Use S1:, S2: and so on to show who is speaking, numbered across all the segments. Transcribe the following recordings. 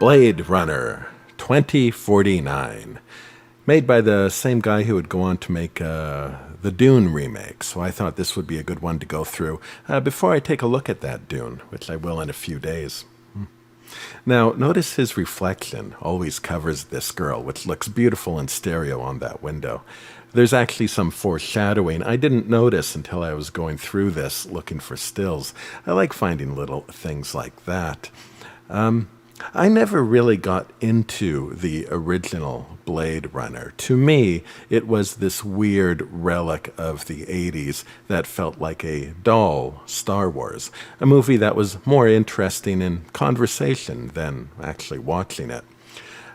S1: Blade Runner 2049, made by the same guy who would go on to make the Dune remake. So I thought this would be a good one to go through before I take a look at that Dune, which I will in a few days. Now, notice his reflection always covers this girl, which looks beautiful in stereo on that window. There's actually some foreshadowing I didn't notice until I was going through this looking for stills. I like finding little things like that. I never really got into the original Blade Runner. To me, it was this weird relic of the 80s that felt like a dull Star Wars, a movie that was more interesting in conversation than actually watching it.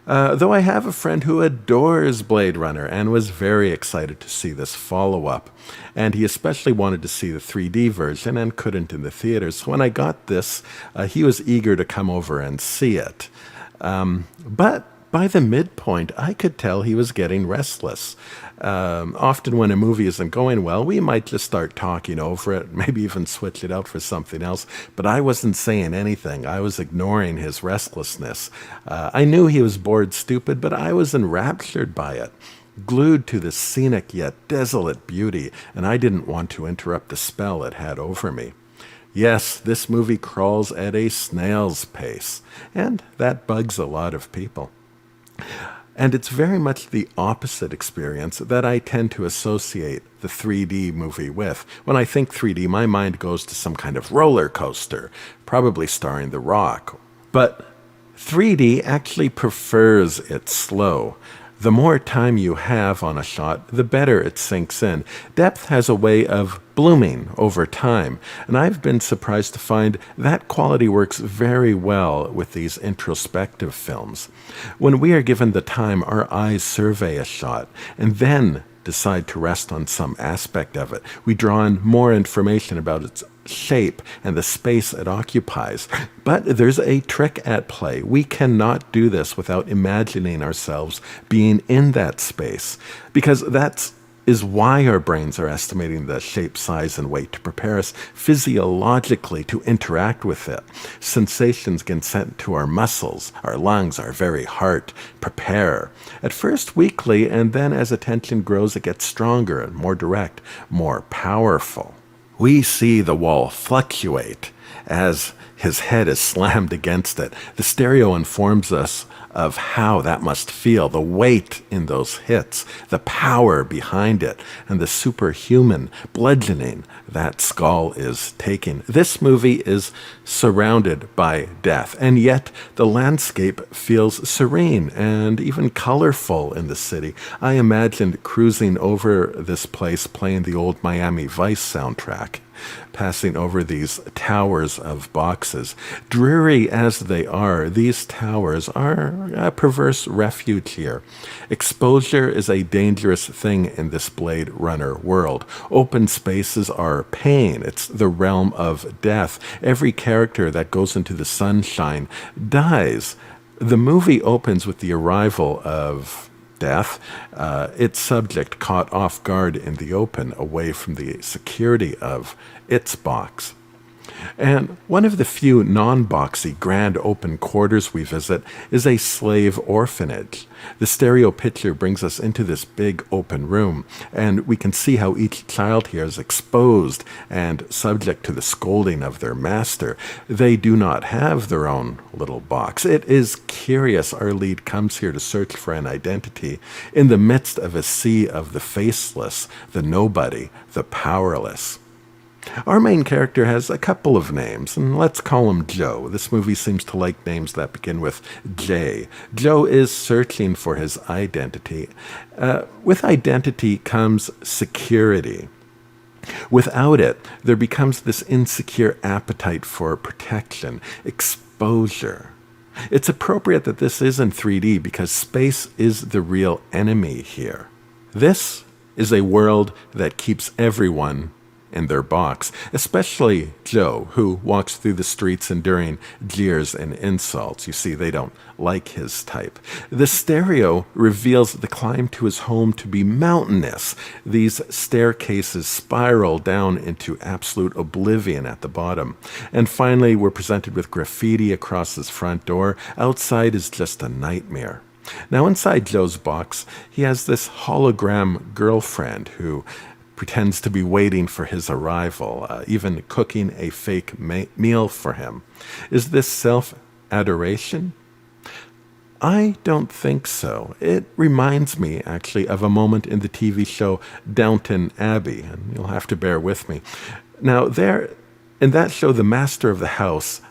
S1: Though I have a friend who adores Blade Runner and was very excited to see this follow-up. And he especially wanted to see the 3D version and couldn't in the theaters. So when I got this, he was eager to come over and see it. But by the midpoint, I could tell he was getting restless. Often when a movie isn't going well, we might just start talking over it, maybe even switch it out for something else. But I wasn't saying anything. I was ignoring his restlessness. I knew he was bored stupid, but I was enraptured by it, glued to the scenic yet desolate beauty, and I didn't want to interrupt the spell it had over me. Yes, this movie crawls at a snail's pace, and that bugs a lot of people. And it's very much the opposite experience that I tend to associate the 3D movie with. When I think 3D, my mind goes to some kind of roller coaster, probably starring The Rock. But 3D actually prefers it slow. The more time you have on a shot, the better it sinks in. Depth has a way of blooming over time, and I've been surprised to find that quality works very well with these introspective films. When we are given the time, our eyes survey a shot, and then decide to rest on some aspect of it. We draw in more information about its shape and the space it occupies. But there's a trick at play. We cannot do this without imagining ourselves being in that space, because that is why our brains are estimating the shape, size, and weight to prepare us physiologically to interact with it. Sensations get sent to our muscles, our lungs, our very heart. Prepare. At first weakly, and then as attention grows, it gets stronger and more direct, more powerful. We see the wall fluctuate as his head is slammed against it. The stereo informs us of how that must feel, the weight in those hits, the power behind it, and the superhuman bludgeoning that skull is taking. This movie is surrounded by death, and yet the landscape feels serene and even colorful in the city. I imagined cruising over this place playing the old Miami Vice soundtrack, passing over these towers of boxes. Dreary as they are, these towers are a perverse refuge here. Exposure is a dangerous thing in this Blade Runner world. Open spaces are pain. It's the realm of death. Every character that goes into the sunshine dies. The movie opens with the arrival of death, its subject caught off guard in the open, away from the security of its box. And one of the few non-boxy grand open quarters we visit is a slave orphanage. The stereo picture brings us into this big open room, and we can see how each child here is exposed and subject to the scolding of their master. They do not have their own little box. It is curious our lead comes here to search for an identity in the midst of a sea of the faceless, the nobody, the powerless. Our main character has a couple of names, and let's call him Joe. This movie seems to like names that begin with J. Joe is searching for his identity. With identity comes security. Without it, there becomes this insecure appetite for protection, exposure. It's appropriate that this is in 3D because space is the real enemy here. This is a world that keeps everyone in their box, especially Joe, who walks through the streets enduring jeers and insults. You see, they don't like his type. The stereo reveals the climb to his home to be mountainous. These staircases spiral down into absolute oblivion at the bottom. And finally, we're presented with graffiti across his front door. Outside is just a nightmare. Now, inside Joe's box, he has this hologram girlfriend who pretends to be waiting for his arrival, even cooking a fake meal for him. Is this self-adoration? I don't think so. It reminds me, actually, of a moment in the TV show Downton Abbey, and you'll have to bear with me. Now, in that show, the master of the house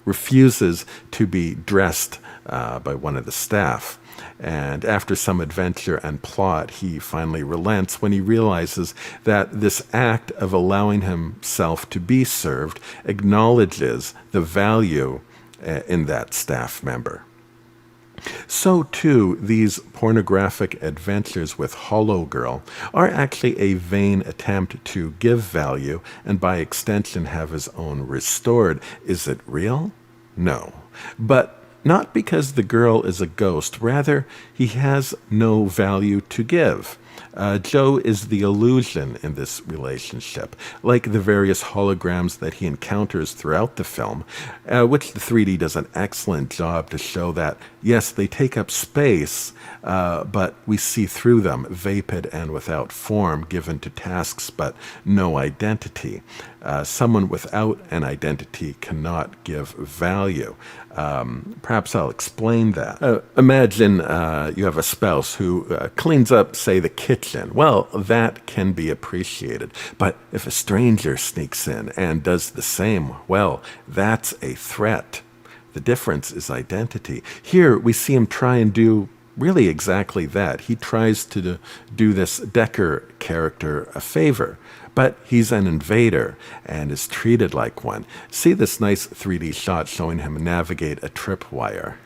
S1: refuses to be dressed by one of the staff. And after some adventure and plot, he finally relents when he realizes that this act of allowing himself to be served acknowledges the value in that staff member. So, too, these pornographic adventures with Hollow Girl are actually a vain attempt to give value and, by extension, have his own restored. Is it real? No. But not because the girl is a ghost. Rather, he has no value to give. Joe is the illusion in this relationship, like the various holograms that he encounters throughout the film, which the 3D does an excellent job to show that, yes, they take up space, but we see through them, vapid and without form, given to tasks but no identity. Someone without an identity cannot give value. Perhaps I'll explain that. Imagine you have a spouse who cleans up, say, the kitchen. Well, that can be appreciated. But if a stranger sneaks in and does the same, well, that's a threat. The difference is identity. Here, we see him try and do really exactly that. He tries to do this Decker character a favor, but he's an invader and is treated like one. See this nice 3D shot showing him navigate a tripwire.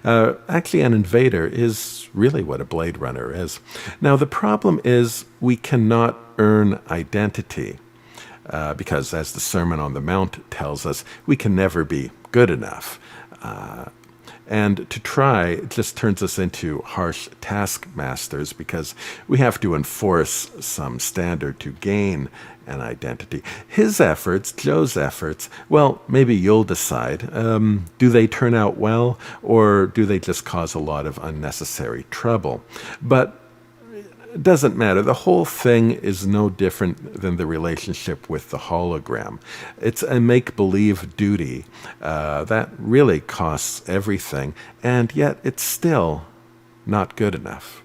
S1: Actually, an invader is really what a Blade Runner is. Now, the problem is we cannot earn identity because, as the Sermon on the Mount tells us, we can never be good enough. And to try just turns us into harsh taskmasters because we have to enforce some standard to gain an identity. His efforts, Joe's efforts, well, maybe you'll decide. Do they turn out well, or do they just cause a lot of unnecessary trouble? But it doesn't matter. The whole thing is no different than the relationship with the hologram. It's a make-believe duty that really costs everything, and yet it's still not good enough.